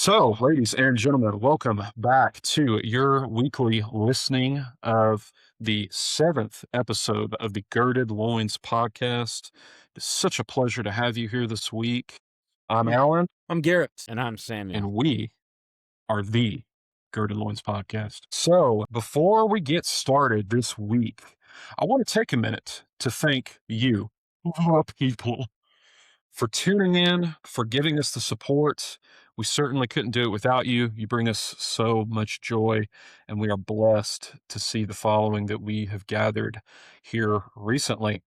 So, ladies and gentlemen, welcome back to your weekly listening of the seventh episode of the Girded Loins podcast. It's such a pleasure to have you here this week. I'm Allan, I'm Garrett. And I'm Samuel. and we are the Girded Loins podcast. So, before we get started this week, I want to take a minute to thank you, people, for tuning in, for giving us the support. We certainly couldn't do it without you. You bring us so much joy, and we are blessed to see the following that we have gathered here recently.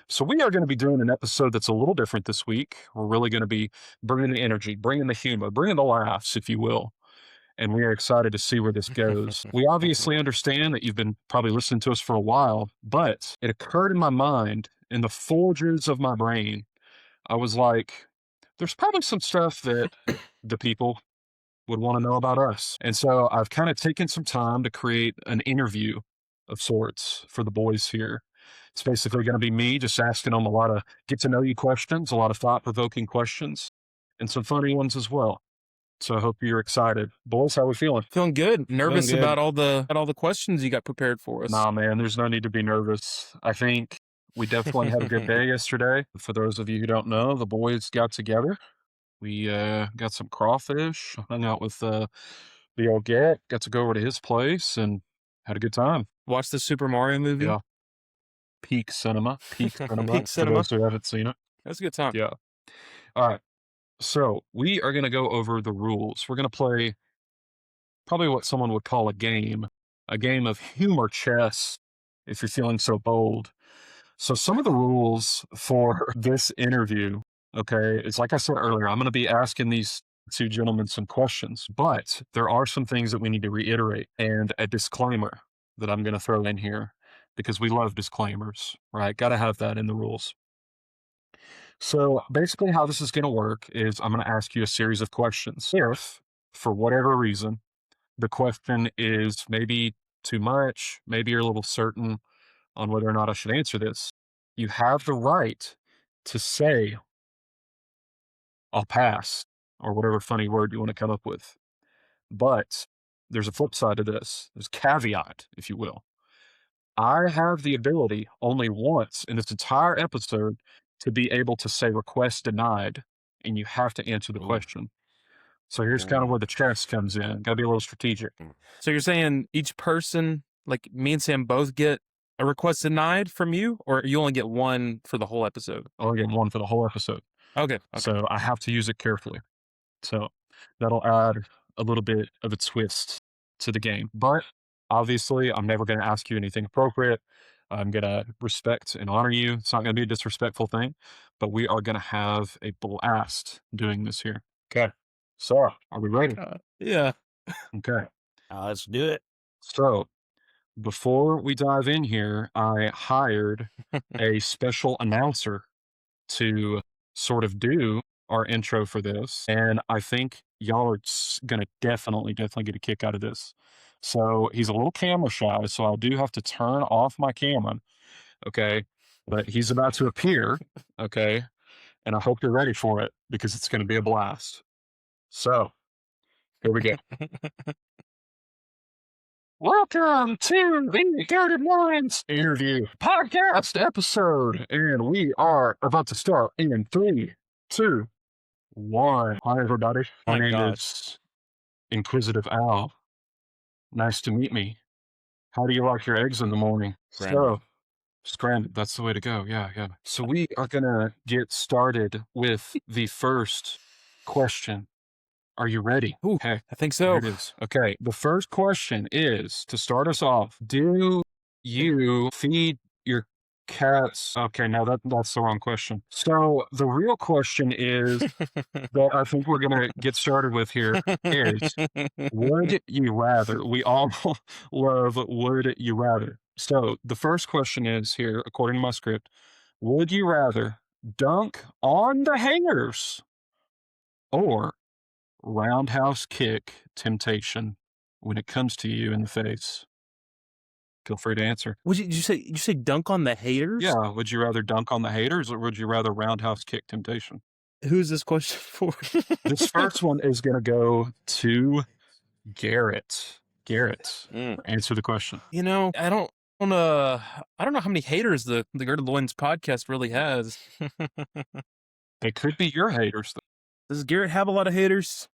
So we are going to be doing an episode that's a little different this week. We're really going to be bringing the energy, bringing the humor, bringing the laughs, if you will. And we are excited to see where this goes. We obviously understand that you've been probably listening to us for a while, but it occurred in my mind, in the folges of my brain, I was like, there's probably some stuff that the people would want to know about us. And so I've kind of taken some time to create an interview of sorts for the boys here. It's basically going to be me just asking them a lot of get to know you questions, a lot of thought provoking questions, and some funny ones as well. So I hope you're excited. Boys, how are we feeling? Feeling good. Nervous good. about all the questions you got prepared for us. Nah, man, there's no need to be nervous. I think we definitely had a good day yesterday. For those of you who don't know, the boys got together. We got some crawfish, hung out with the old Get, got to go over to his place and had a good time. Watch the Super Mario movie. Yeah. Peak cinema. Peak cinema. Peak For cinema. those who haven't seen it. That's a good time. Yeah. All right. So we are going to go over the rules. We're going to play probably what someone would call a game of humor chess, if you're feeling so bold. So some of the rules for this interview, okay, is like I said earlier, I'm going to be asking these two gentlemen some questions, but there are some things that we need to reiterate and a disclaimer that I'm going to throw in here because we love disclaimers, right? Got to have that in the rules. So basically how this is going to work is I'm going to ask you a series of questions. If, for whatever reason, the question is maybe too much, maybe you're a little certain on whether or not I should answer this, you have the right to say, I'll pass, or whatever funny word you want to come up with. But there's a flip side to this. There's a caveat, if you will. I have the ability only once in this entire episode to be able to say request denied, and you have to answer the Ooh. question. So here's kind of where the chess comes in. Got to be a little strategic. So you're saying each person, like me and Sam, both get a request denied from you, or you only get one for the whole episode? I only get one for the whole episode. Okay. So I have to use it carefully. So that'll add a little bit of a twist to the game. But obviously, I'm never going to ask you anything appropriate. I'm going to respect and honor you. It's not going to be a disrespectful thing, but we are going to have a blast doing this here. Okay. So, are we ready? Yeah. Okay. Let's do it. So, before we dive in here, I hired a special announcer to sort of do our intro for this. And I think y'all are going to definitely get a kick out of this. So he's a little camera shy, so I do have to turn off my camera. Okay. But he's about to appear. Okay. And I hope you're ready for it because it's going to be a blast. So here we go. Welcome to the Girded Loins interview podcast episode. And we are about to start in 3, 2, 1. Hi, everybody. My name is Inquisitive Al. Nice to meet me. How do you like your eggs in the morning? Scrambled. Scrambled. That's the way to go. Yeah. So we are going to get started with the first question. Are you ready? Ooh, Okay. I think so. Here it is. Okay. The first question is, to start us off, do you feed your cats? Okay, now that's the wrong question. So the real question is that I think we're going to get started with here is, would you rather? We all love would you rather. So the first question is here, according to my script, would you rather dunk on the hangers or roundhouse kick temptation when it comes to you in the face? Feel free to answer. Did you say dunk on the haters? Yeah. Would you rather dunk on the haters or would you rather roundhouse kick temptation? Who's this question for? This first one is going to go to Garrett. Garrett, answer the question. You know, I don't know how many haters the Girded Loins podcast really has. They could be your haters. Does Garrett have a lot of haters?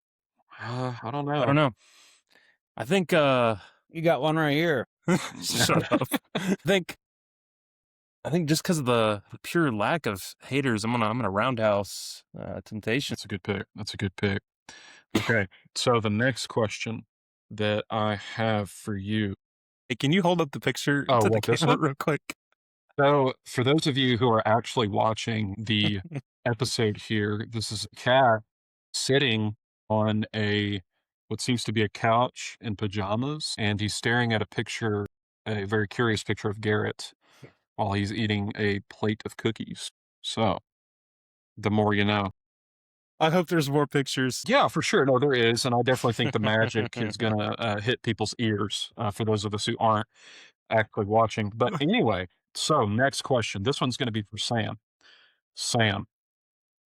I don't know. I don't know. I think You got one right here. shut up. I think just because of the pure lack of haters, I'm gonna roundhouse Temptation. That's a good pick. That's a good pick. Okay, so the next question that I have for you. Hey, can you hold up the picture Oh, to the what, this camera one? real quick? So, for those of you who are actually watching the episode here, this is a cat sitting on what seems to be a couch in pajamas, and he's staring at a very curious picture of Garrett while he's eating a plate of cookies. So, the more you know. I hope there's more pictures. Yeah, for sure. No, there is, and I definitely think the magic is gonna hit people's ears for those of us who aren't actually watching. But anyway, so next question. This one's gonna be for Sam. Sam.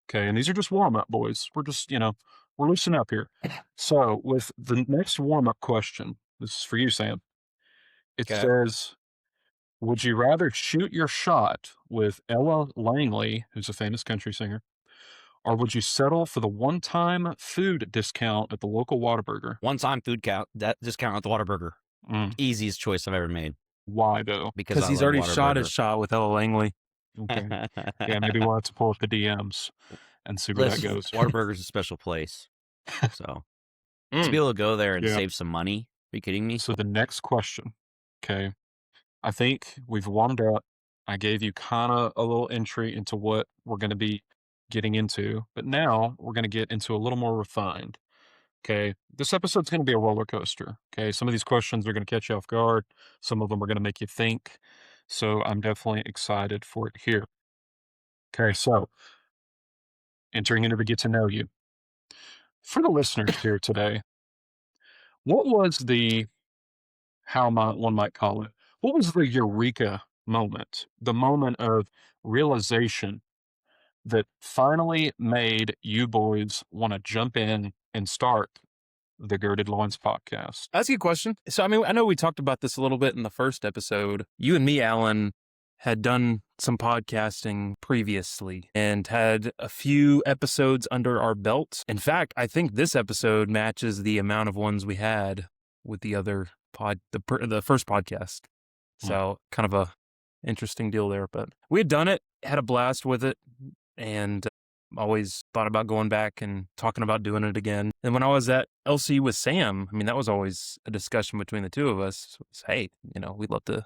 Okay, and these are just warm up, boys. We're just, we're loosening up here. So with the next warm up question, this is for you, Sam. It Okay. says, would you rather shoot your shot with Ella Langley, who's a famous country singer, or would you settle for the one-time food discount at the local Whataburger? One-time food discount at the Whataburger. Easiest choice I've ever made. Why though? Because I he's love already shot his Whataburger. shot with Ella Langley. Okay. Yeah, maybe we'll have to pull up the DMs and see where that Listen, goes. Whataburger's a special place. So to be able to go there and Yeah. save some money, are you kidding me? So the next question, okay, I think we've warmed up. I gave you kind of a little entry into what we're going to be getting into, but now we're going to get into a little more refined. Okay, this episode's going to be a roller coaster. Okay, some of these questions are going to catch you off guard. Some of them are going to make you think. So I'm definitely excited for it here. Okay, so entering into the get to know you. For the listeners here today, what was one might call it, what was the eureka moment, the moment of realization that finally made you boys want to jump in and start the Girded Loins podcast? That's a good question. So, I mean, I know we talked about this a little bit in the first episode. You and me, Allan, had done some podcasting previously and had a few episodes under our belt. In fact, I think this episode matches the amount of ones we had with the other the first podcast. So, kind of a interesting deal there. But we had done it, had a blast with it, and always thought about going back and talking about doing it again. And when I was at LC with Sam, I mean, that was always a discussion between the two of us. It was, hey, we'd love to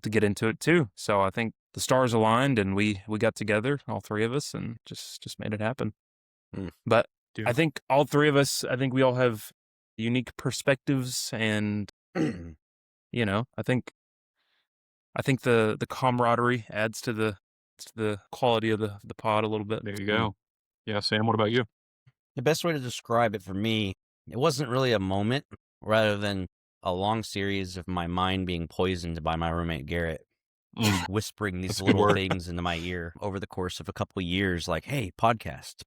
get into it too. So I think the stars aligned and we got together, all three of us, and just made it happen. But Yeah. I think all three of us, I think we all have unique perspectives, and I think the camaraderie adds to the quality of the pod a little bit. There you go. Yeah, Sam, what about you? The best way to describe it for me, it wasn't really a moment rather than a long series of my mind being poisoned by my roommate Garrett, whispering these That's a good little word. things into my ear over the course of a couple of years, like, hey, podcast.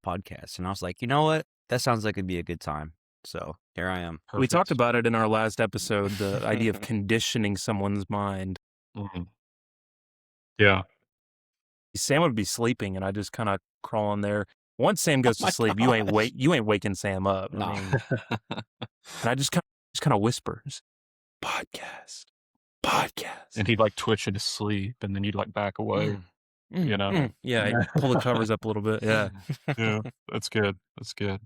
And I was like, you know what? That sounds like it'd be a good time. So here I am. We talked about it in our last episode, the idea of conditioning someone's mind. Yeah. Sam would be sleeping, and I just kind of crawl in there. Once Sam goes to sleep, you ain't waking Sam up. No. I mean, and I just kind of whispers, podcast. And he'd like twitch in his sleep, and then you'd like back away. Yeah, I'd pull the covers up a little bit. Yeah. Yeah, that's good. That's good.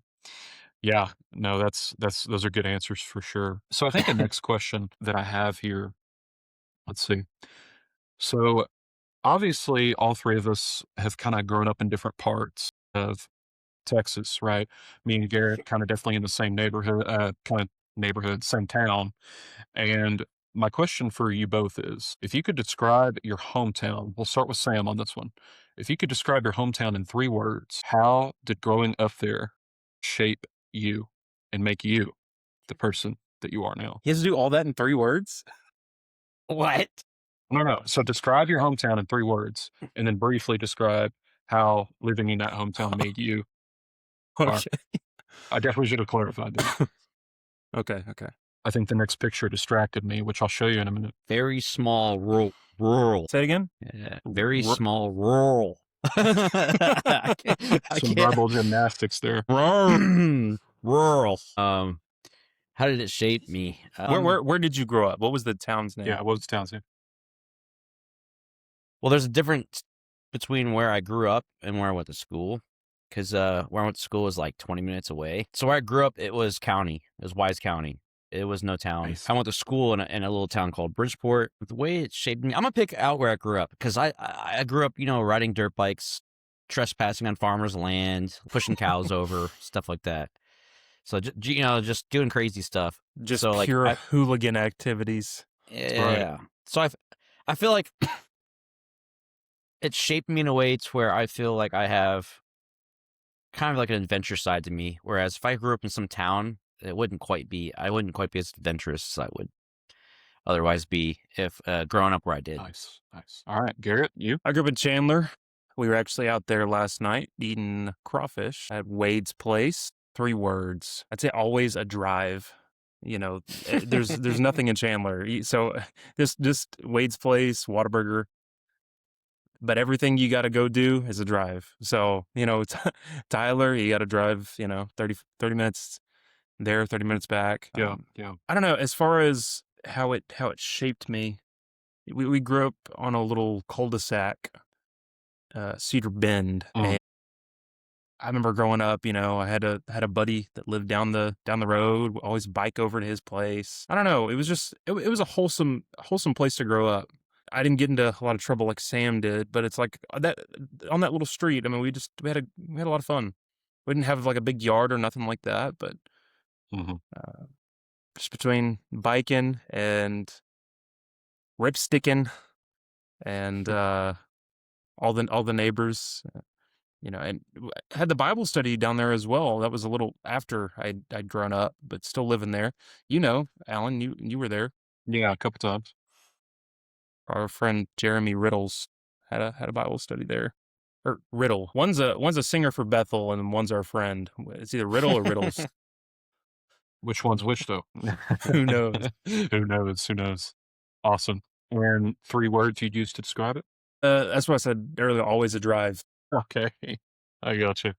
Yeah, no, those are good answers for sure. So I think the next question that I have here, let's see. So obviously, all three of us have kind of grown up in different parts of Texas, right? Me and Garrett kind of definitely in the same neighborhood, same town. And my question for you both is, if you could describe your hometown, we'll start with Sam on this one. If you could describe your hometown in 3 words, how did growing up there shape you and make you the person that you are now? He has to do all that in 3 words? What? No. So describe your hometown in 3 words, and then briefly describe how living in that hometown made you. Okay. I definitely should have clarified that. Okay. I think the next picture distracted me, which I'll show you in a minute. Very small rural. Say it again. Yeah, very Ru- small rural. I Some can't. verbal gymnastics there. Rural. How did it shape me? Where did you grow up? What was the town's name? Yeah, what was the town's name? Well, there's a difference between where I grew up and where I went to school. Because where I went to school was like 20 minutes away. So where I grew up, it was county. It was Wise County. It was no town. Nice. I went to school in a little town called Bridgeport. The way it shaped me, I'm going to pick out where I grew up. Because I grew up, riding dirt bikes, trespassing on farmers' land, pushing cows over, stuff like that. So, just doing crazy stuff. Just so, pure hooligan activities. Yeah. Right. So I feel like it shaped me in a way to where I feel like I have kind of like an adventure side to me. Whereas if I grew up in some town, I wouldn't quite be as adventurous as I would otherwise be if growing up where I did. Nice. All right, Garrett, you? I grew up in Chandler. We were actually out there last night eating crawfish at Wade's place. 3 words. I'd say always a drive. There's nothing in Chandler. So just Wade's place, Whataburger. But everything you got to go do is a drive. So, Tyler, you got to drive, 30 minutes there, 30 minutes back. Yeah. I don't know. As far as how it shaped me, we grew up on a little cul-de-sac, Cedar Bend. And I remember growing up, I had a buddy that lived down the road, always bike over to his place. I don't know. It was just, it was a wholesome place to grow up. I didn't get into a lot of trouble like Sam did, but it's like that on that little street. I mean, we had a lot of fun. We didn't have like a big yard or nothing like that, but just between biking and ripsticking and all the neighbors, and had the Bible study down there as well. That was a little after I'd grown up, but still living there. Allan, you were there. Yeah, a couple times. Our friend Jeremy Riddles had a Bible study there. Or Riddle. One's a singer for Bethel, and one's our friend. It's either Riddle or Riddles. Which one's which, though? Who knows? Who knows? Awesome. And 3 words you'd use to describe it? That's what I said earlier. Always a drive. Okay. I got you.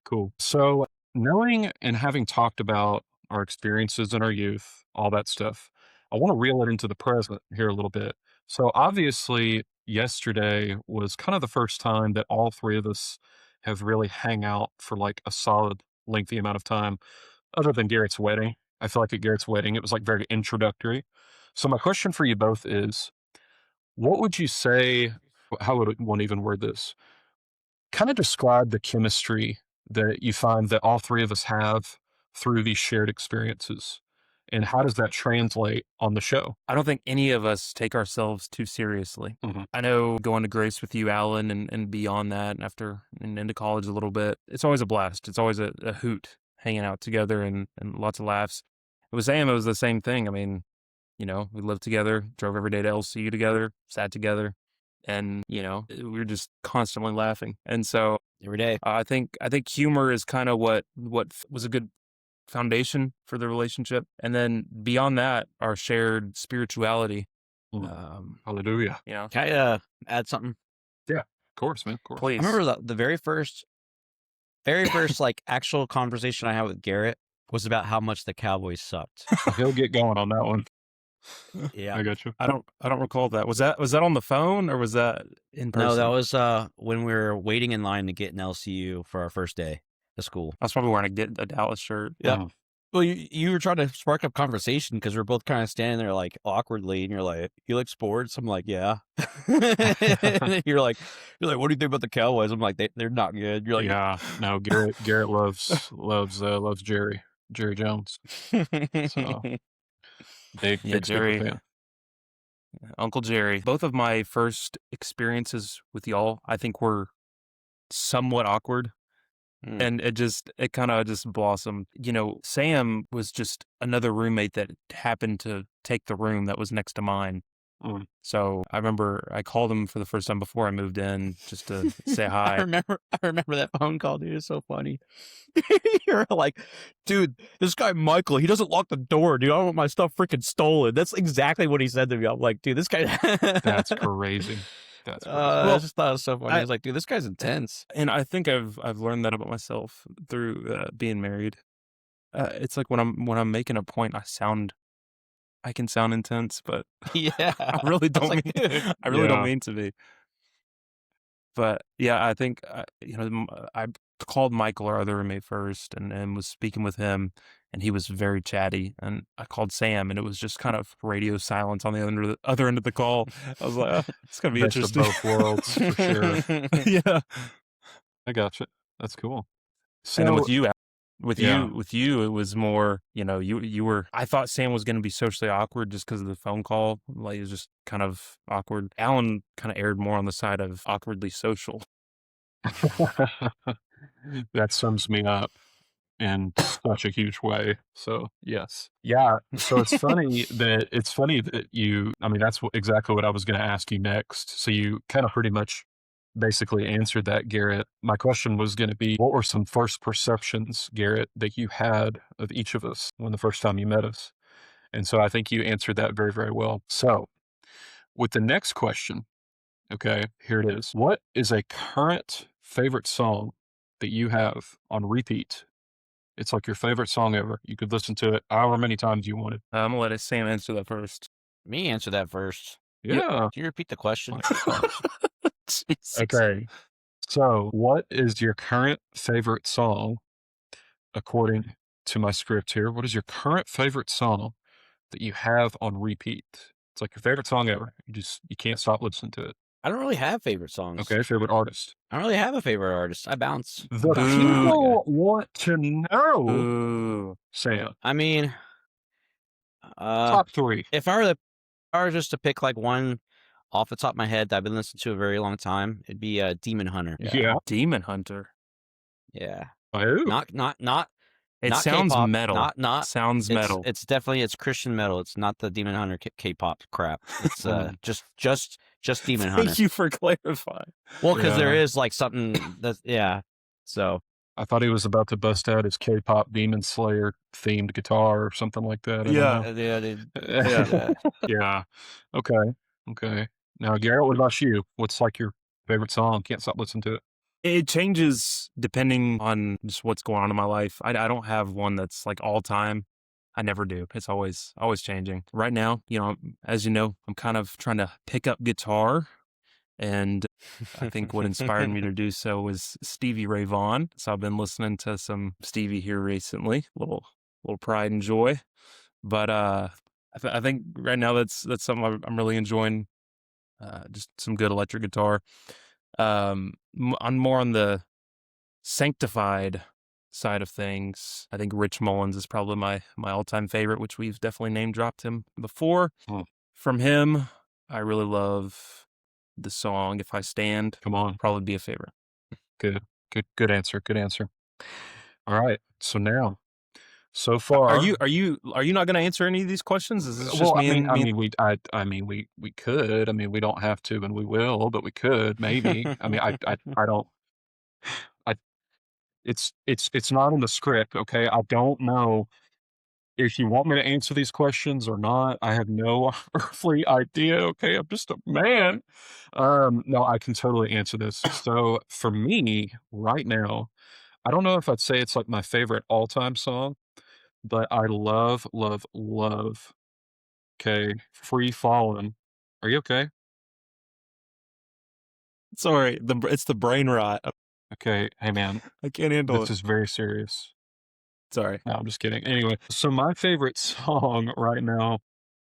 Cool. So, knowing and having talked about our experiences in our youth, all that stuff, I want to reel it into the present here a little bit. So, obviously, yesterday was kind of the first time that all 3 of us have really hang out for like a solid, lengthy amount of time, other than Garrett's wedding. I feel like at Garrett's wedding, it was like very introductory. So, my question for you both is, what would you say? How would one even word this? Kind of describe the chemistry that you find that all 3 of us have through these shared experiences. And how does that translate on the show? I don't think any of us take ourselves too seriously. I know going to Grace with you, Allan, and beyond that, and into college a little bit, it's always a blast. It's always a hoot hanging out together and lots of laughs. With Sam, it was the same thing. I mean, we lived together, drove every day to LCU together, sat together, and we were just constantly laughing. And so every day, I think humor is kind of what was a good foundation for the relationship. And then beyond that, our shared spirituality. Hallelujah. Can I add something? Yeah, of course, man. Of course. Please. I remember the very first like actual conversation I had with Garrett was about how much the Cowboys sucked. He'll get going on that one. Yeah, I got you. I don't recall that. Was that on the phone or was that in person? No, that was when we were waiting in line to get an LCU for our first day of school. I was probably wearing a Dallas shirt. Yeah. Well, you were trying to spark up conversation because we're both kind of standing there like awkwardly, and you're like, "You like sports?" I'm like, "Yeah." you're like, "What do you think about the Cowboys?" I'm like, "They're not good." You're like, "Yeah, no." Garrett loves Jerry Jones. So big Jerry fan. Uncle Jerry. Both of my first experiences with y'all, I think, were somewhat awkward. And it kind of just blossomed. Sam was just another roommate that happened to take the room that was next to mine. Mm. So I remember I called him for the first time before I moved in just to say hi. I remember that phone call, dude. It's so funny. You're like, dude, this guy Michael, he doesn't lock the door, dude. I don't want my stuff freaking stolen. That's exactly what he said to me. I'm like, dude, this guy. That's crazy. That's crazy. I Well, just thought it was so funny. I was like, dude, this guy's intense. And I think I've learned that about myself through being married. It's like when I'm making a point, I can sound intense, but Yeah, I really I was don't like, mean dude. I really don't Yeah. mean to be. But yeah, I think I called Michael, our other roommate, first, and was speaking with him, and he was very chatty. And I called Sam, and it was just kind of radio silence on the other end of the call. I was like, oh, it's gonna be Best of interesting. both worlds, for sure. Yeah. I gotcha. That's cool. And then So, yeah. with you, it was more, you were. I thought Sam was going to be socially awkward just because of the phone call. Like, it was just kind of awkward. Alan kind of erred more on the side of awkwardly social. That sums me up in such a huge way. So, yes. Yeah. So it's funny that I mean, that's exactly what I was going to ask you next. So you kind of pretty much basically answered that, Garrett. My question was going to be, what were some first perceptions, Garrett, that you had of each of us when the first time you met us? And so I think you answered that very, very well. So with the next question, okay, here it is. What is a current favorite song that you have on repeat? It's like your favorite song ever. You could listen to it however many times you wanted. I'm gonna let Sam answer that first. Me answer that first. Yeah. Can you repeat the question? Jesus. Okay. So, what is your current favorite song according to my script here? What is your current favorite song that you have on repeat? It's like your favorite song ever. You can't stop listening to it. I don't really have favorite songs. Okay, favorite artist. I don't really have a favorite artist. I bounce. The Boo. people want to know, Ooh. Sam. I mean, Top three. if I were just to pick like one off the top of my head that I've been listening to a very long time, it'd be Demon Hunter. Yeah. Demon Hunter. Yeah. Oh. Not It not sounds K-pop, metal. not Sounds metal. It's definitely Christian metal. It's not the Demon Hunter K-pop crap. It's just Demon Hunter. Thank you for clarifying. Well, because there Yeah. is like something that So I thought he was about to bust out his K-pop Demon Slayer themed guitar or something like that. I don't Yeah. know. Yeah. Okay. Okay. Now, Garrett, what about you? What's like your favorite song? Can't stop listening to it. It changes depending on just what's going on in my life. I don't have one that's like all time. I never do. It's always changing. Right now, as you know, I'm kind of trying to pick up guitar, and I think what inspired me to do so was Stevie Ray Vaughan. So I've been listening to some Stevie here recently. Little pride and joy. But I think right now that's something I'm really enjoying. Just some good electric guitar. I'm more on the sanctified side of things. I think Rich Mullins is probably my all-time favorite, which we've definitely name dropped him before. Hmm. From him, I really love the song "If I Stand." Come on. Probably be a favorite. Good answer. Good answer. All right. So now, so far, Are you not going to answer any of these questions? Is this just well, me I and mean, we could. I mean, we don't have to, and we will, but we could maybe. I mean, I don't. I it's not in the script. Okay, I don't know if you want me to answer these questions or not. I have no earthly idea. Okay, I'm just a man. No, I can totally answer this. So for me, right now, I don't know if I'd say it's like my favorite all-time song, but I love, love, love. Okay, Free Fallin'. Are you okay? Sorry, it's the brain rot. Okay, hey man, I can't handle this is very serious. Sorry. No, I'm just kidding. Anyway, so my favorite song right now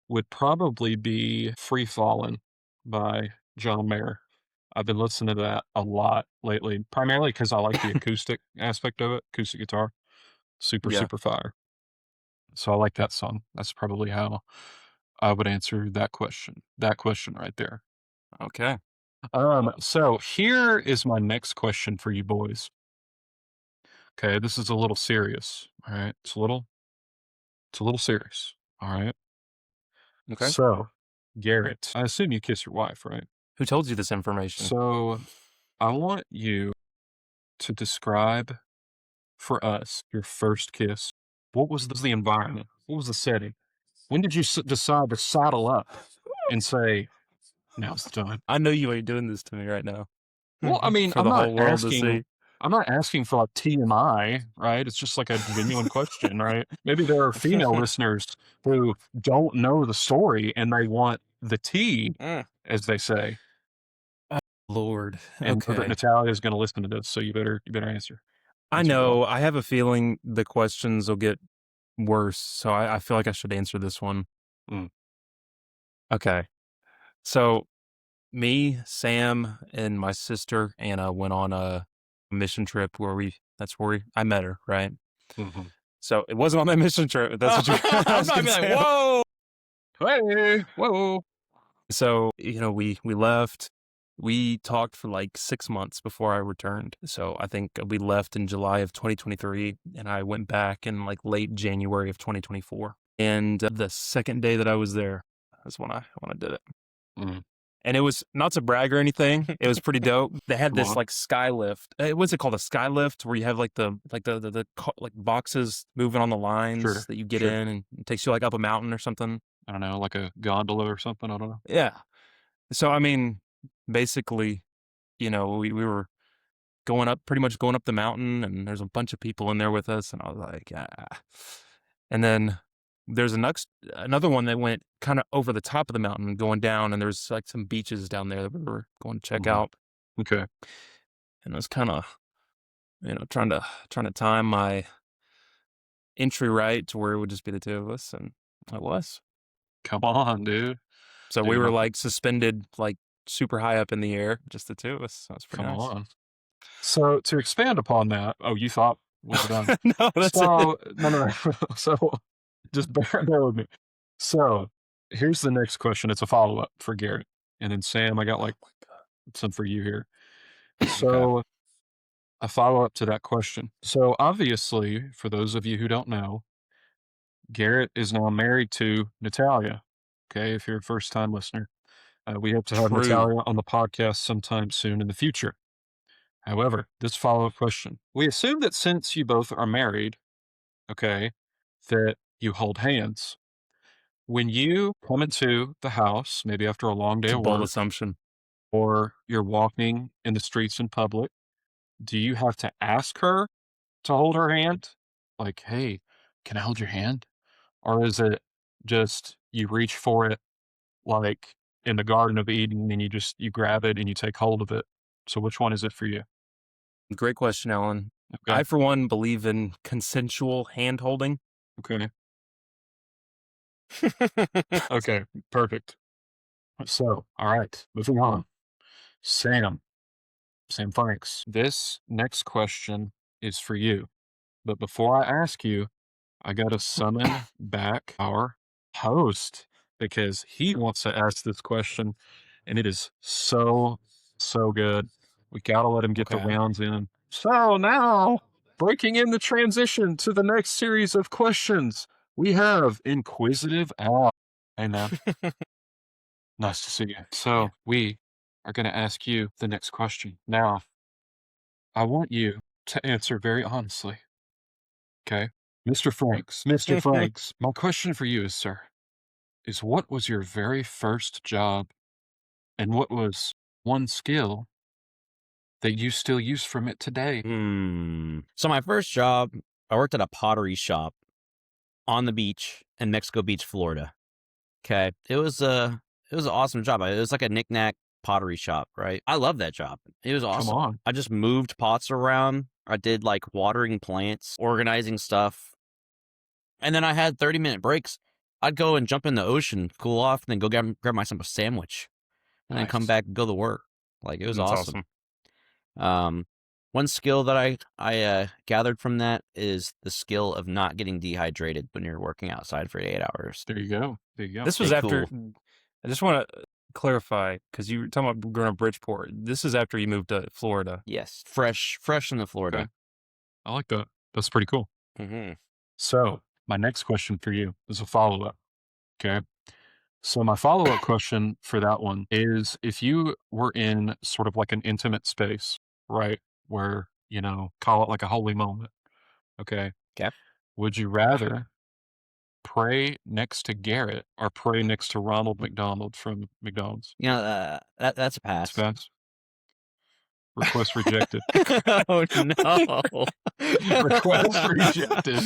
would probably be Free Fallin' by John Mayer. I've been listening to that a lot lately, primarily because I like the acoustic aspect of it, acoustic guitar. Super, Yeah. super fire. So I like that song. That's probably how I would answer that question. That question right there. Okay. So here is my next question for you boys. Okay, this is a little serious. All right. It's a little serious. All right. Okay. So Garrett, I assume you kiss your wife, right? Who told you this information? So I want you to describe for us your first kiss. What was the environment? What was the setting? When did you decide to saddle up and say, now's the time? I know you ain't doing this to me right now. Well, I mean, For the whole world to see. I'm not asking for like TMI, right? It's just like a genuine question, right? Maybe there are female listeners who don't know the story and they want the tea, as they say. Lord. And know that Okay. Natalia is going to listen to this, so you better answer. I Answer well. know. I have a feeling the questions will get worse, so I feel like I should answer this one. Okay. So me, Sam, and my sister Anna went on a mission trip where I met her, right? Mm-hmm. So it wasn't on that mission trip. That's what you're I'm not gonna be like, whoa. Hey, whoa. So, we left. We talked for like 6 months before I returned. So I think we left in July of 2023, and I went back in like late January of 2024. And the second day that I was there, that's when I did it. Mm. And it was not to brag or anything. It was pretty dope. They had Come this on. like sky lift. What's it called? A sky lift, where you have like the boxes moving on the lines that you get in, and it takes you like up a mountain or something. I don't know, like a gondola or something. I don't know. Yeah. So I mean, basically, we were pretty much going up the mountain, and there's a bunch of people in there with us, and I was like, ah. And then there's another one that went kind of over the top of the mountain going down, and there's like some beaches down there that we were going to check out. Okay. And I was kind of, trying to time my entry right to where it would just be the two of us, and it was. Come on, dude. So we were like suspended, like super high up in the air, just the two of us. So that's pretty nice. Come on. So to expand upon that, you thought we were done? No, that's no. So just bear with me. So here's the next question. It's a follow-up for Garrett. And then Sam, I got like some for you here. So a follow-up to that question. So obviously, for those of you who don't know, Garrett is now married to Natalia. Okay, if you're a first-time listener. We hope to have Natalia on the podcast sometime soon in the future. However, this follow-up question. We assume that since you both are married, okay, that you hold hands. When you come into the house, maybe after a long day It's a of bold work, assumption. or you're walking in the streets in public, do you have to ask her to hold her hand? Like, hey, can I hold your hand? Or is it just you reach for it like in the Garden of Eden and you grab it and you take hold of it? So which one is it for you? Great question, Allan. Okay. I, for one, believe in consensual hand holding. Okay. Okay, perfect. So, all right, moving on. Sam Franks, this next question is for you. But before I ask you, I got to summon back our host because he wants to ask this question, and it is so good. We got to let him get the rounds in. So now, breaking in the transition to the next series of questions, we have Inquisitive Al. Hey, man. Nice to see you. So we are going to ask you the next question. Now, I want you to answer very honestly. Okay? Mr. Franks, my question for you is, sir, is what was your very first job and what was one skill that you still use from it today? So my first job, I worked at a pottery shop on the beach in Mexico Beach, Florida. Okay. It was an awesome job. It was like a knick-knack pottery shop, right? I love that job. It was awesome. Come on. I just moved pots around. I did like watering plants, organizing stuff. And then I had 30-minute breaks. I'd go and jump in the ocean, cool off, and then go grab myself a sandwich. And then come back and go to work. Like, it was awesome. One skill that I gathered from that is the skill of not getting dehydrated when you're working outside for 8 hours. There you go. This was after. I just want to clarify because you were talking about going to Bridgeport. This is after you moved to Florida. Yes, fresh from the Florida. Okay. I like that. That's pretty cool. Mm-hmm. So my next question for you is a follow-up. Okay. So my follow-up question for that one is if you were in sort of like an intimate space, right? Where, call it like a holy moment, okay? Okay. Would you rather pray next to Garrett or pray next to Ronald McDonald from McDonald's? That's a It's pass. fast. Request rejected. Oh no! Request rejected.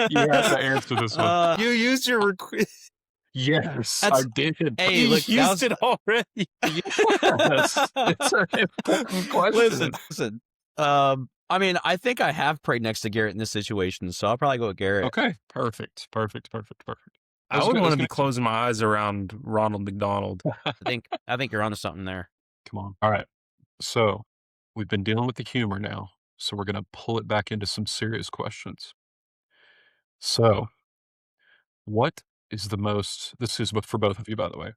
You have to answer this one. You used your request. Yes, I That's- did. Hey, You look, used it already. Yes, it's an important question. Listen. I mean, I think I have prayed next to Garrett in this situation, so I'll probably go with Garrett. Okay, perfect. I would want to be closing my eyes around Ronald McDonald. I think you're onto something there. Come on. All right. So we've been dealing with the humor now, so we're going to pull it back into some serious questions. So, what is the most, this is for both of you, by the way.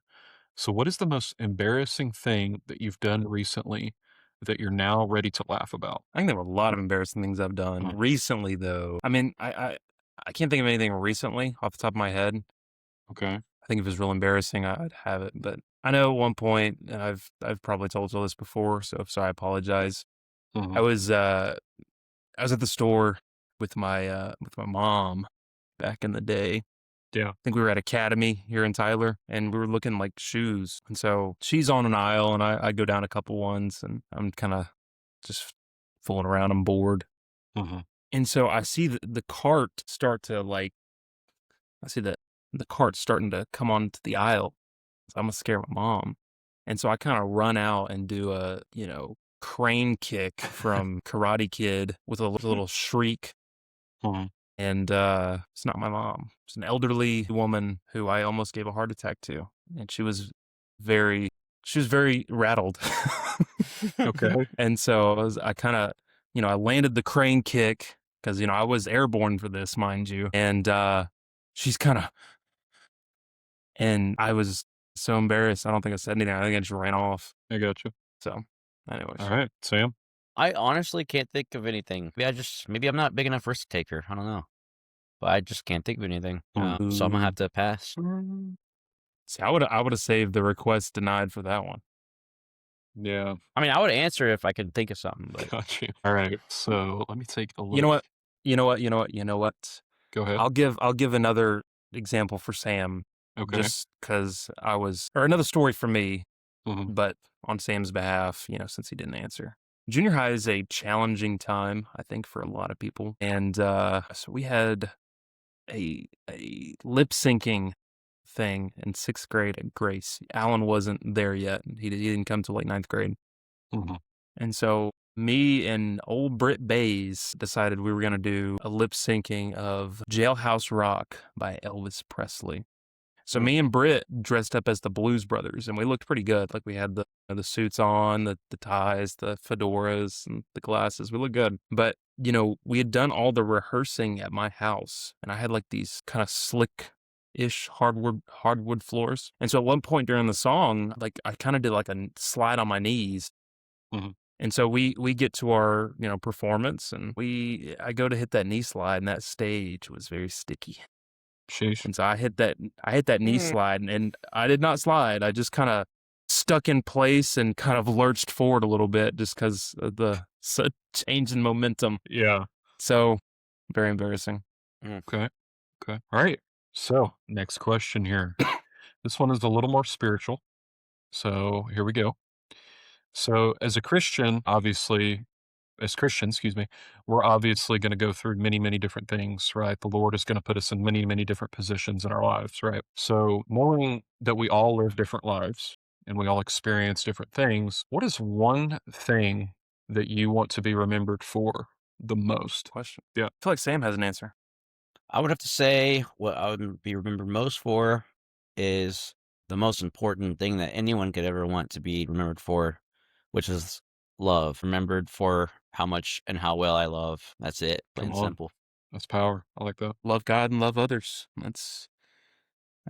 So, what is the most embarrassing thing that you've done recently that you're now ready to laugh about? I think there were a lot of embarrassing things I've done recently, though. I mean, I can't think of anything recently off the top of my head. Okay. I think if it was real embarrassing, I'd have it. But I know at one point, and I've probably told you this before, so I apologize. Mhm. I was at the store with my mom back in the day. Yeah. I think we were at Academy here in Tyler, and we were looking like shoes. And so she's on an aisle, and I go down a couple ones, and I'm kind of just fooling around. I'm bored. Mhm. And so I see the cart start to I see the cart starting to come onto the aisle. So I'm gonna scare my mom. And so I kind of run out and do a, crane kick from Karate Kid with a little shriek. Mhm. And it's not my mom. It's an elderly woman who I almost gave a heart attack to. And she was very rattled. Okay. And so I kind of, I landed the crane kick because, I was airborne for this, mind you. And she's kind of, and I was so embarrassed. I don't think I said anything. I think I just ran off. I got you. So, anyways. All right, Sam. I honestly can't think of anything. Maybe I'm not big enough risk taker. I don't know, but I just can't think of anything. So I'm gonna have to pass. See, I would have saved the request denied for that one. Yeah, I mean, I would answer if I could think of something, but got you. All right, so let me take a look. You know what? Go ahead. I'll give another example for Sam, Okay. just because or another story for me, Mhm. but on Sam's behalf, since he didn't answer. Junior high is a challenging time, I think, for a lot of people, and so we had a lip syncing thing in 6th grade at Grace. Allan wasn't there yet; he didn't come till like 9th grade. Mhm. And so me and old Britt Bays decided we were going to do a lip syncing of Jailhouse Rock by Elvis Presley. So me and Britt dressed up as the Blues Brothers, and we looked pretty good. Like we had the suits on, the ties, the fedoras, and the glasses. We looked good. But, we had done all the rehearsing at my house, and I had like these kind of slick-ish hardwood floors. And so at one point during the song, like I kind of did like a slide on my knees. Mhm. And so we get to our, performance, and I go to hit that knee slide, and that stage was very sticky. Sheesh. And so I hit that knee slide, and I did not slide. I just kind of stuck in place and kind of lurched forward a little bit just because of the change in momentum. Yeah. So very embarrassing. Okay. All right. So next question here. This one is a little more spiritual. So here we go. So as Christians, excuse me, we're obviously going to go through many, many different things, right? The Lord is going to put us in many, many different positions in our lives, right? So knowing that we all live different lives and we all experience different things, what is one thing that you want to be remembered for the most? Question. Yeah. I feel like Sam has an answer. I would have to say what I would be remembered most for is the most important thing that anyone could ever want to be remembered for, which is love. Remembered for how much and how well I love. That's it. Plain and Come on. simple. That's power. I like that. Love God and love others. That's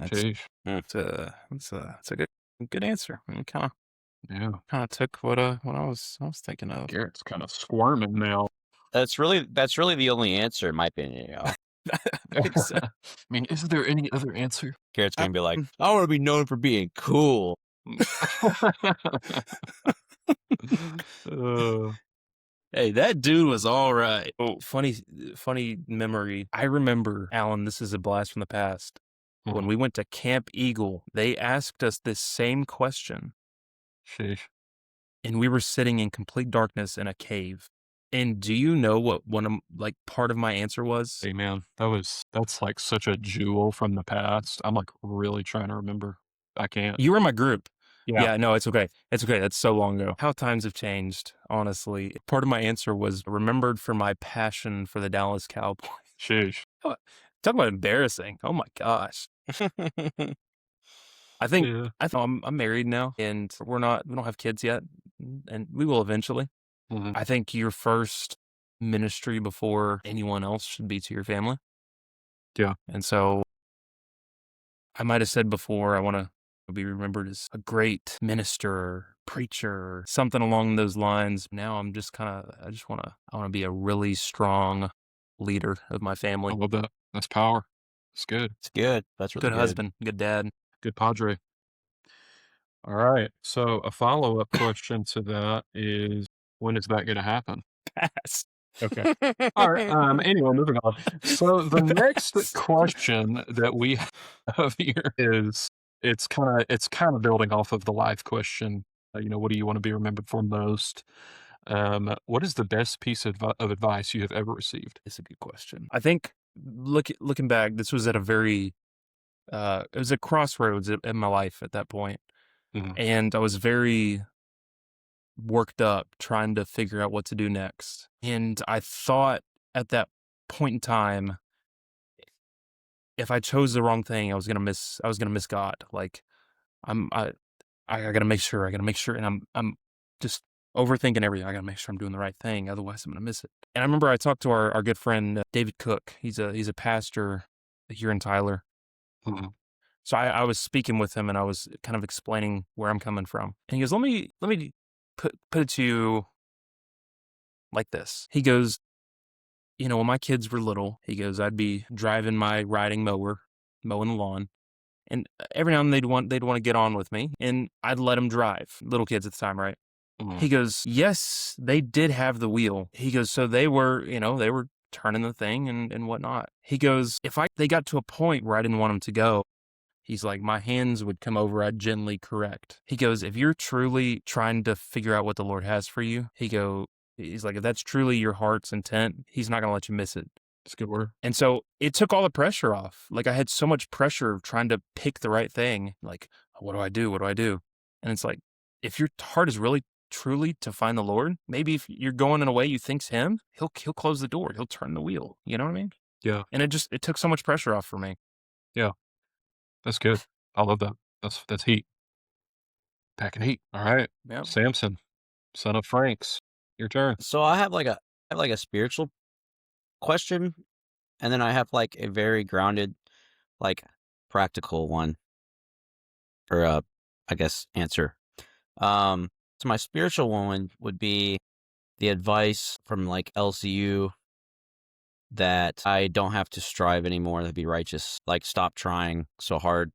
Sheesh. it's a good answer. I mean, kind Yeah. of took what I was thinking of. Garrett's kind of squirming now. That's really the only answer in my opinion. I think so. I mean, is there any other answer? Garrett's gonna be like, I want to be known for being cool. Uh, Hey, that dude was all right. Oh, funny memory. I remember, Alan, this is a blast from the past. When we went to Camp Eagle, they asked us this same question, sheesh. and we were sitting in complete darkness in a cave. And do you know what part of my answer was? Hey man, that's like such a jewel from the past. I'm like really trying to remember. I can't. You were in my group. Yeah. Yeah, no, it's okay. It's okay. That's so long ago. How times have changed, honestly. Part of my answer was remembered for my passion for the Dallas Cowboys. Sheesh. Talk about embarrassing. Oh my gosh. I think Yeah. I'm married now, and we don't have kids yet, and we will eventually. Mhm. I think your first ministry before anyone else should be to your family. Yeah. And so I might have said before I want to be remembered as a great minister, preacher, something along those lines. Now I'm just I want to be a really strong leader of my I family. love that. That's power. It's good. It's good. That's really Good husband, good dad. Good padre. All right. So a follow-up question to that is, when is that going to happen? Pass. Okay. All right. Anyway, moving on. So the next question that we have here is, it's kind of building off of the life question. What do you want to be remembered for most? What is the best piece of advice you have ever received? It's a good question. I think looking back, this was at a very it was a crossroads in my life at that point. Mhm. And I was very worked up trying to figure out what to do next. And I thought at that point in time, if I chose the wrong thing, I was gonna miss God. Like I'm I gotta make sure, and I'm just overthinking everything. I gotta make sure I'm doing the right thing, otherwise I'm gonna miss it. And I remember I talked to our good friend David Cook. He's a pastor here in Tyler. Mhm. So I was speaking with him, and I was kind of explaining where I'm coming from. And he goes, let me put it to you like this. He goes, when my kids were little, he goes, I'd be driving my riding mower, mowing the lawn. And every now and then they'd want to get on with me, and I'd let them drive. Little kids at the time, right? Mhm. He goes, yes, they did have the wheel. He goes, so they were turning the thing and whatnot. He goes, they got to a point where I didn't want them to go, he's like, my hands would come over, I'd gently correct. He goes, if you're truly trying to figure out what the Lord has for you, he's like, if that's truly your heart's intent, he's not going to let you miss it. It's a good word. And so it took all the pressure off. Like I had so much pressure of trying to pick the right thing. Like, what do I do? What do I do? And it's like, if your heart is really truly to find the Lord, maybe if you're going in a way you think's him, he'll close the door. He'll turn the wheel. You know what I mean? Yeah. And it took so much pressure off for me. Yeah. That's good. I love that. That's heat. Packing heat. All right. Yeah. Samson, son of Franks. Your turn. So I have like a spiritual question, and then I have like a very grounded, like practical one, or I guess answer. So my spiritual one would be the advice from like LCU that I don't have to strive anymore to be righteous. Like stop trying so hard,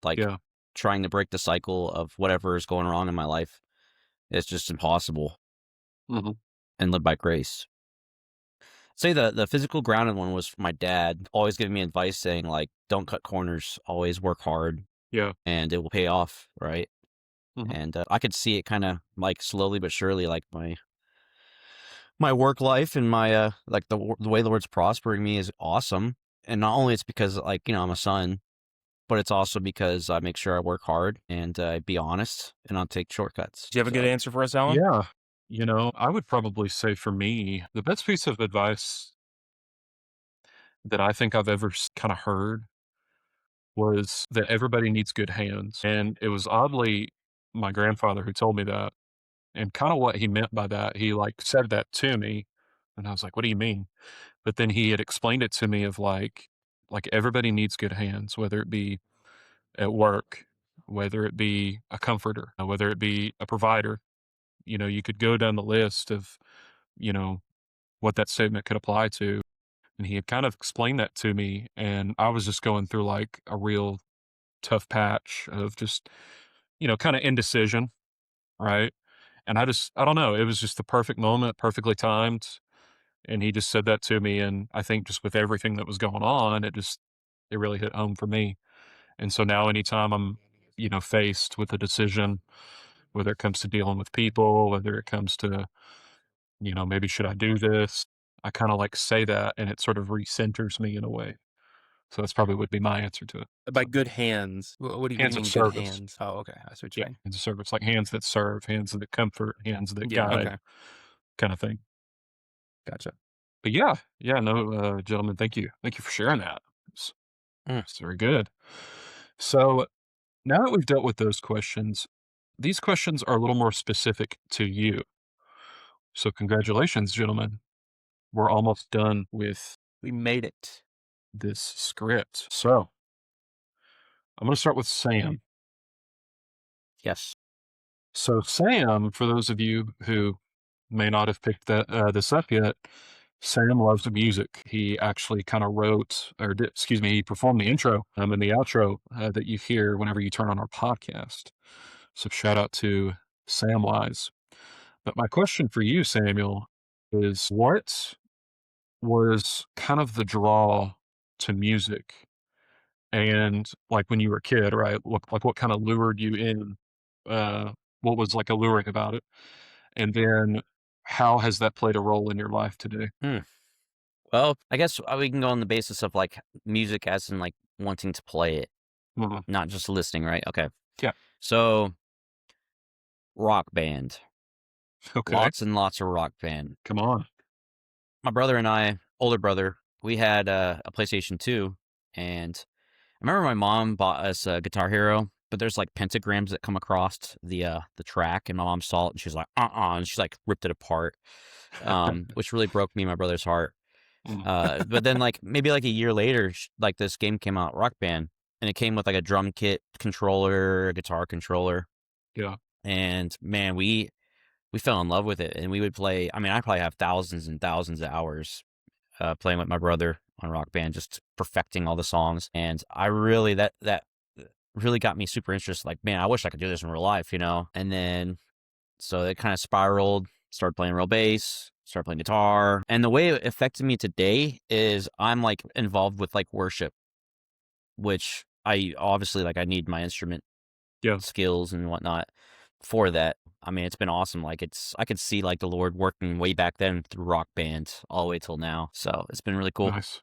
like Yeah. trying to break the cycle of whatever is going wrong in my life. It's just impossible, Mhm. and live by grace. Say the physical grounded one was from my dad, always giving me advice saying like, don't cut corners, always work hard, Yeah. and it will pay off, right? Mhm. And I could see it kind of like slowly but surely, like my work life and my like the way the Lord's prospering me is awesome. And not only it's because like I'm a son, but it's also because I make sure I work hard and be honest and not take shortcuts. Do you have a good answer for us, Alan? Yeah. I would probably say for me, the best piece of advice that I think I've ever kind of heard was that everybody needs good hands. And it was oddly my grandfather who told me that. And kind of what he meant by that, he like said that to me. And I was like, what do you mean? But then he had explained it to me of like everybody needs good hands, whether it be at work, whether it be a comforter, whether it be a provider. You could go down the list of, you know, what that statement could apply to. And he had kind of explained that to me, and I was just going through like a real tough patch of just, kind of indecision, right? And I don't know, it was just the perfect moment, perfectly timed. And he just said that to me. And I think just with everything that was going on, it really hit home for me. And so now anytime I'm, faced with a decision, whether it comes to dealing with people, whether it comes to, maybe should I do this? I kind of like say that and it sort of recenters me in a way. So that's probably would be my answer to it. By So, good hands, what do you hands of mean good service. hands? Oh, okay. I see what you're Yeah, saying. hands of service, like hands that serve, hands that comfort, hands that Yeah. guide, Okay. kind of thing. Gotcha. But yeah, no, gentlemen, thank you for sharing that. It's, Mm. it's very good. So now that we've dealt with those questions, these questions are a little more specific to you. So congratulations, gentlemen. We're almost done with We made it. this script. So I'm going to start with Sam. Yes. So Sam, for those of you who may not have picked this up yet, Sam loves music. He actually kind of wrote, excuse me, he performed the intro and the outro that you hear whenever you turn on our podcast. So shout out to Samwise. But my question for you, Samuel, is what was kind of the draw to music? And like when you were a kid, right? What kind of lured you in? What was like alluring about it? And then how has that played a role in your life today? Hmm. Well, I guess we can go on the basis of like music as in like wanting to play it, Mhm. not just listening, right? Okay. Yeah. So, rock band. Okay. Lots and lots of rock band. Come on. My brother and I, older brother, we had a PlayStation 2, and I remember my mom bought us a Guitar Hero, but there's like pentagrams that come across the track, and my mom saw it and she's like, and she like ripped it apart, which really broke me and my brother's heart. Mm, But then like maybe like a year later, like this game came out, Rock Band, and it came with like a drum kit controller, a guitar controller, yeah. and man, we fell in love with it, and we would play. I mean, I probably have thousands and thousands of hours playing with my brother on Rock Band, just perfecting all the songs. And I really that really got me super interested. Like, man, I wish I could do this in real life, you know. And then so it kind of spiraled. Started playing real bass. Started playing guitar. And the way it affected me today is I'm like involved with like worship, which I obviously like I need my instrument Yeah. skills and whatnot for that. I mean, it's been awesome. Like I could see like the Lord working way back then through Rock Band all the way till now. So it's been really cool. Nice.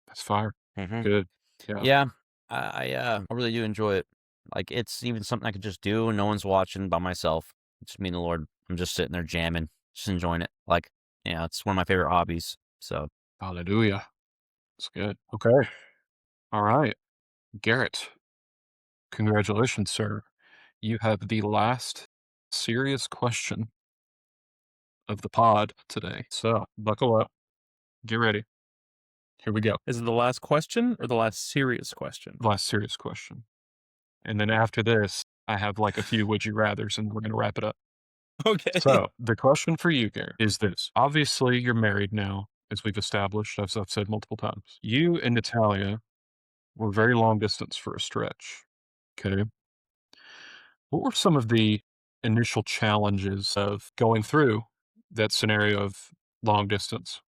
That's fire. Hmm. Good. Yeah. Yeah, I really do enjoy it. Like it's even something I could just do and no one's watching by myself. Just me and the Lord. I'm just sitting there jamming, just enjoying it. Like, it's one of my favorite hobbies. So Hallelujah. That's good. Okay. All right. Garrett, congratulations, sir. You have the last serious question of the pod today. So buckle up. Get ready. Here we go. Is it the last question or the last serious question? Last serious question. And then after this, I have like a few would you rathers and we're going to wrap it up. Okay. So the question for you, Garrett, is this. Obviously, you're married now, as we've established, as I've said multiple times. You and Natalia were very long distance for a stretch. Okay. What were some of the initial challenges of going through that scenario of long distance?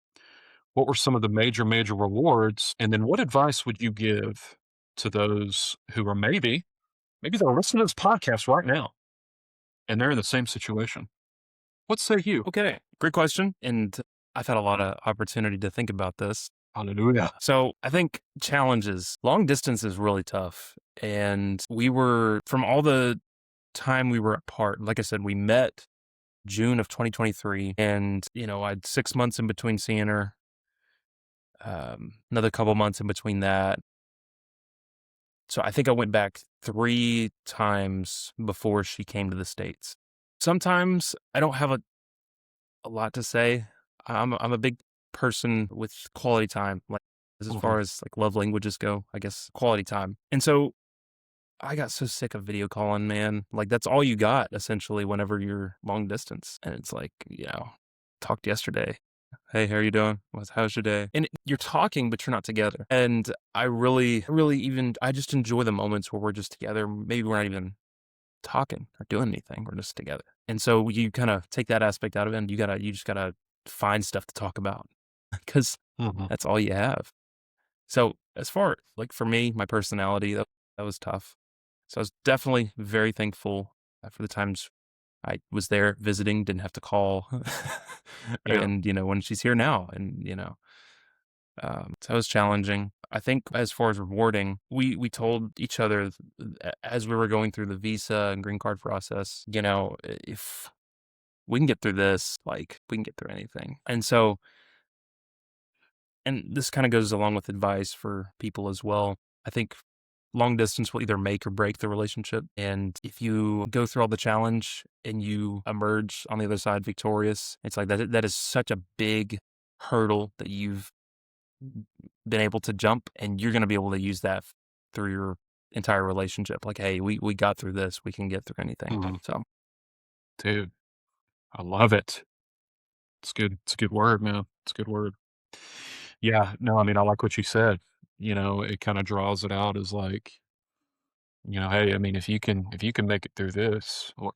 What were some of the major rewards? And then what advice would you give to those who are maybe they're listening to this podcast right now and they're in the same situation? What say you? Okay. Great question. And I've had a lot of opportunity to think about this. Hallelujah. So I think challenges, long distance is really tough. And we were, from all the time we were apart, like I said, we met June of 2023. And, I had 6 months in between seeing her, another couple months in between that. So I think I went back 3 times before she came to the States. Sometimes I don't have a lot to say. I'm a big person with quality time, like as far as like love languages go, I guess quality time. And so I got so sick of video calling, man. Like that's all you got essentially whenever you're long distance. And it's like, talked yesterday. Hey, how are you doing? How's your day? And you're talking, but you're not together. And I really even, I just enjoy the moments where we're just together. Maybe we're not even talking or doing anything. We're just together. And so you kind of take that aspect out of it and you just gotta find stuff to talk about because Mhm. that's all you have. So as far like for me, my personality, that was tough. So I was definitely very thankful for the times I was there visiting, didn't have to call. Yeah. And, when she's here now and, so it was challenging. I think as far as rewarding, we told each other as we were going through the visa and green card process, if we can get through this, like we can get through anything. And so, and this kind of goes along with advice for people as well. I think long distance will either make or break the relationship. And if you go through all the challenge and you emerge on the other side victorious, it's like that is such a big hurdle that you've been able to jump, and you're going to be able to use that through your entire relationship. Like, hey, we got through this. We can get through anything. Mhm. So Dude, I love it. It's good. It's a good word, man. It's a good word. Yeah, no, I mean, I like what you said. It kinda draws it out as like, hey, I mean, if you can make it through this, Mm. what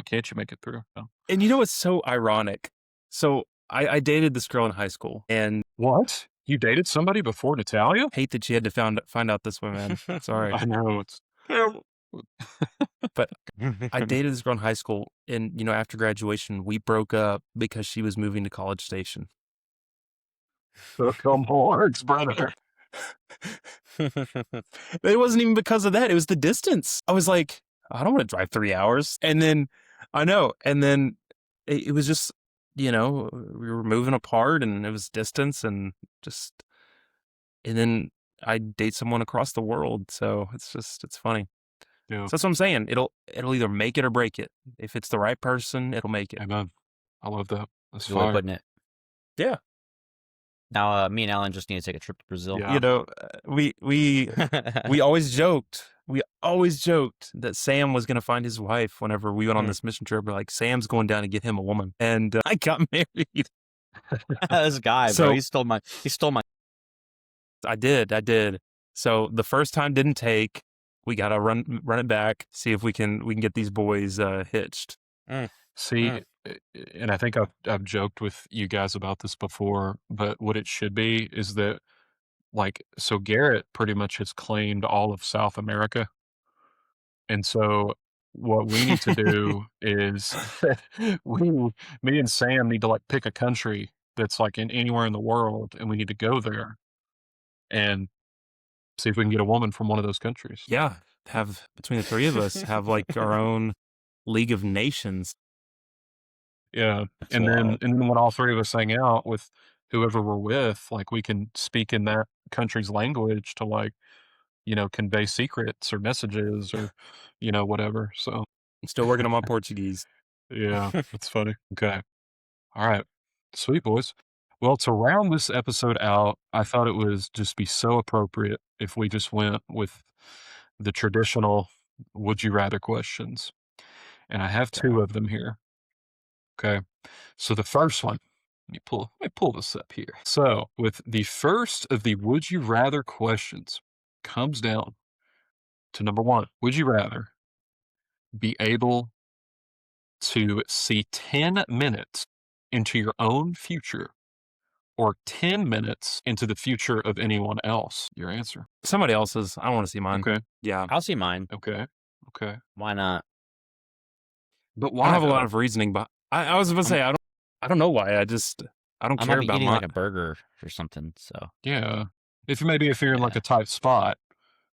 can't you make it through? So and you know what's so ironic? So I dated this girl in high school, and what? You dated somebody before Natalia? hate that she had to find out this way, man. Sorry, I know, it's terrible. but I dated this girl in high school, and after graduation, we broke up because she was moving to College Station. Hook 'em horns, brother. It wasn't even because of that. It was the distance. I was like, I don't want to drive 3 hours. And then I know. And then it was just, we were moving apart and it was distance and just, and then I date someone across the world. So it's funny. Yeah, So that's what I'm saying. It'll either make it or break it. If it's the right person, it'll make it. amen. I love that. That's Good way of fire. putting it. Yeah. Now, me and Allan just need to take a trip to Brazil. Yeah. We always joked. We always joked that Sam was going to find his wife whenever we went on this mission trip. We're like, Sam's going down to get him a woman. And I got married. This guy, bro, So he stole my. I did. So the first time didn't take. We got to run it back, see if we can get these boys hitched. See, and I think I've joked with you guys about this before, but what it should be is that, like, so Garrett pretty much has claimed all of South America, and so what we need to do is we me and Sam need to, like, pick a country that's, like, in anywhere in the world, and we need to go there and see if we can get a woman from one of those countries. Yeah, have between the three of us have like our own League of Nations. Yeah, That's and then wild. and then when all 3 of us hang out with whoever we're with, like, we can speak in that country's language to, like, convey secrets or messages or, whatever, so, Still working on my Portuguese. yeah, that's funny. Okay. Alright. Sweet, boys. Well, to round this episode out, I thought it was just be so appropriate if we just went with the traditional would you rather questions, and I have 2 of them here, okay? So the first one, let me pull this up here. So, with the first of the would you rather questions comes down to number 1. Would you rather be able to see 10 minutes into your own future or 10 minutes into the future of anyone else? Your answer. Somebody else's. I don't want to see mine. Okay. Yeah. I'll see mine. Okay. Okay. Why not? But I why don't have a though? lot of reasoning, but I was going to say, I don't know why. I don't I care might be about eating my, like a burger or something. So Yeah. If you're in like yeah. a tight spot,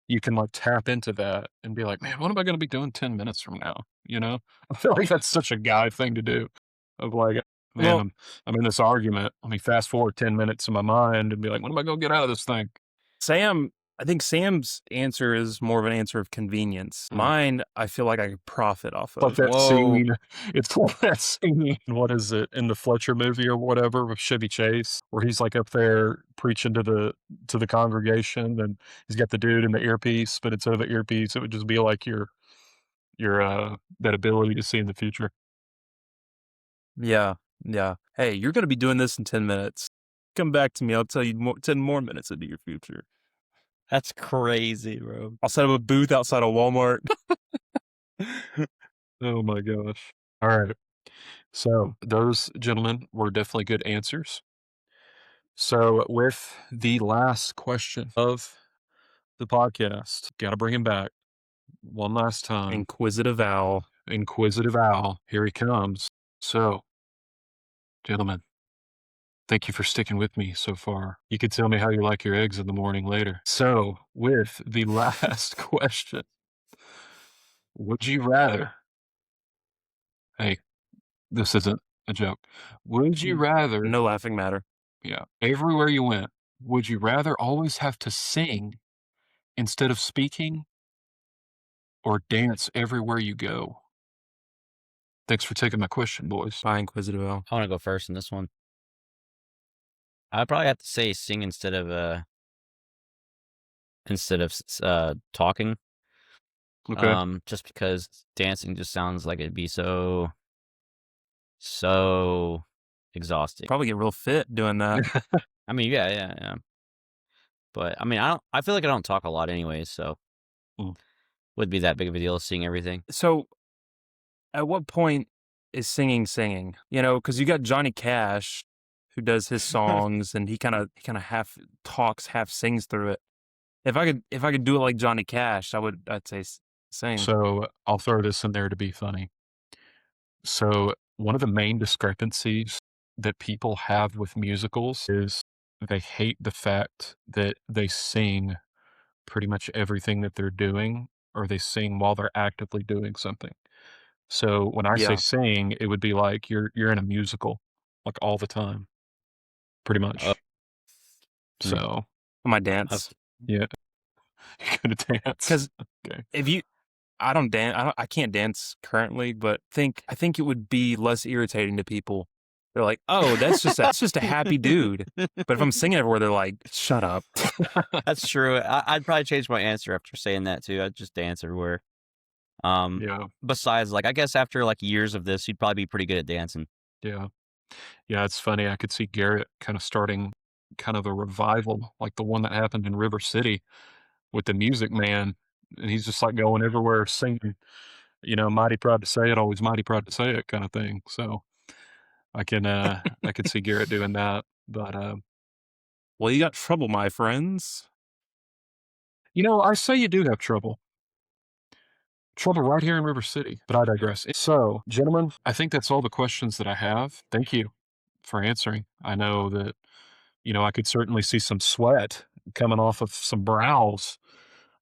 you can like tap into that and be like, man, what am I going to be doing 10 minutes from now? I feel like that's such a guy thing to do of like, man, well, I'm in this argument. Let me fast forward 10 minutes in my mind and be like, what am I going to get out of this thing? I think Sam's answer is more of an answer of convenience. Mm. Mine, I feel like I could profit off Like of. that Whoa. scene, it's like that scene, what is it, in the Fletcher movie or whatever with Chevy Chase, where he's like up there preaching to the congregation and he's got the dude in the earpiece, but instead of the earpiece, it would just be like your that ability to see in the future. Yeah. Yeah. hey, you're going to be doing this in 10 minutes. Come back to me. I'll tell you 10 more minutes into your future. That's crazy, bro. I'll set up a booth outside of Walmart. Oh my gosh. All right. So those gentlemen were definitely good answers. So with the last question of the podcast, got to bring him back one last time. Inquisitive Owl. Inquisitive Owl, here he comes. So, gentlemen, thank you for sticking with me so far. You could tell me how you like your eggs in the morning later. So, with the last question, would you rather? Hey, this isn't a joke. Would you rather? No laughing matter. Yeah, everywhere you went, would you rather always have to sing instead of speaking or dance everywhere you go? Thanks for taking my question, boys. Bye, Inquisitive Owl. I want to go first in this one. I'd probably have to say sing instead of talking. Okay. Just because dancing just sounds like it'd be so exhausting. Probably get real fit doing that. I mean, yeah. But I mean, I feel like I don't talk a lot anyways, so would be that big of a deal seeing everything. So, at what point is singing? You know, because you got Johnny Cash, who does his songs, and he kind of half talks, half sings through it. If I could do it like Johnny Cash, I'd say sing. So I'll throw this in there to be funny. So one of the main discrepancies that people have with musicals is they hate the fact that they sing pretty much everything that they're doing, or they sing while they're actively doing something. So when I say Yeah. sing, it would be like you're in a musical, like all the time, pretty much. So I might dance. yeah, you're gonna dance. Because Okay. if you, I don't dance. I can't dance currently, but I think it would be less irritating to people. They're like, oh, that's just a happy dude. But if I'm singing everywhere, they're like, shut up. That's true. I'd probably change my answer after saying that too. I'd just dance everywhere. Yeah. Besides, like, I guess after like years of this, you'd probably be pretty good at dancing. Yeah. Yeah, it's funny. I could see Garrett kind of starting kind of a revival, like the one that happened in River City with the Music Man. And he's just like going everywhere singing, mighty proud to say it, always mighty proud to say it kind of thing. So I could see Garrett doing that. But Well, you got trouble, my friends. I say you do have trouble. Trouble right here in River City, but I digress. So, gentlemen, I think that's all the questions that I have. Thank you for answering. I know that, I could certainly see some sweat coming off of some brows,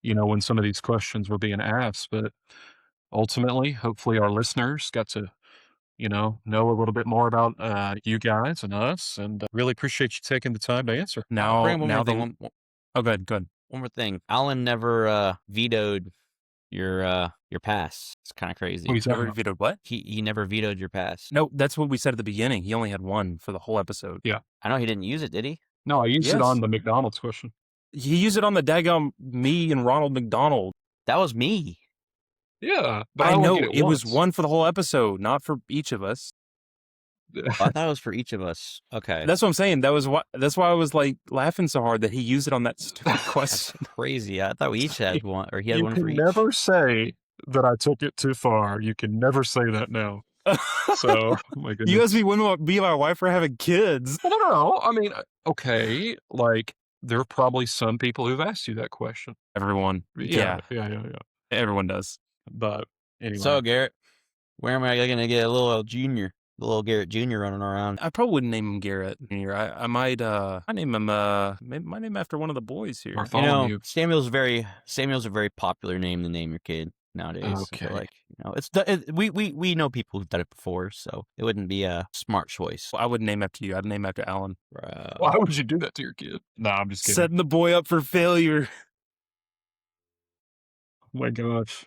when some of these questions were being asked. But ultimately, hopefully, our listeners got to, know a little bit more about you guys and us. And really appreciate you taking the time to answer. I'll bring up one more thing. Oh, good. One more thing. Allan never vetoed your pass. It's kind of crazy. What are you talking Never about? vetoed what? He never vetoed your pass. No, that's what we said at the beginning. He only had one for the whole episode. Yeah. I know he didn't use it, did he? No, I used it Yes. on the McDonald's question. He used it on the daggum me and Ronald McDonald. That was me. Yeah, but I only know did it was once. one for the whole episode, not for each of us. I thought it was for each of us. Okay. That's what I'm saying. That's why I was like laughing so hard that he used it on that stupid question. That's crazy. I thought we each had one, or he had You one for can each. never say that I took it too far. You can never say that now. So, my goodness. You guys wouldn't be my wife for having kids. Well, no. I mean, okay, like there are probably some people who've asked you that question. Everyone. Yeah. Everyone does. But anyway, So, Garrett, where am I going to get a little Garrett Jr. running around? I probably wouldn't name him Garrett. I might name him my name after one of the boys here. Bartholomew. Samuel's a very popular name to name your kid nowadays. Okay. I feel like we know people who've done it before, so it wouldn't be a smart choice. I wouldn't name after you. I'd name after Allan. Why would you do that to your kid? No, I'm just kidding. Setting the boy up for failure. Oh my gosh.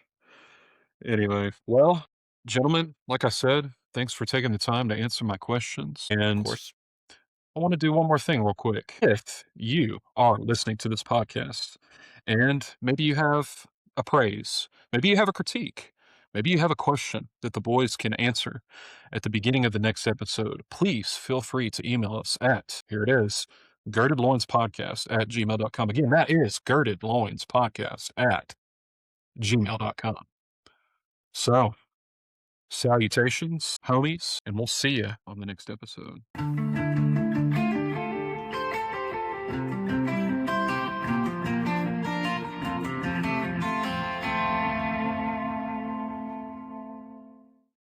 Anyway, well, gentlemen, like I said, thanks for taking the time to answer my questions. And Of course. I want to do one more thing real quick. If you are listening to this podcast and maybe you have a praise, maybe you have a critique, maybe you have a question that the boys can answer at the beginning of the next episode, please feel free to email us at, here it is, girdedloinspodcast@gmail.com. Again, that is girdedloinspodcast@gmail.com. So, salutations, homies, and we'll see you on the next episode.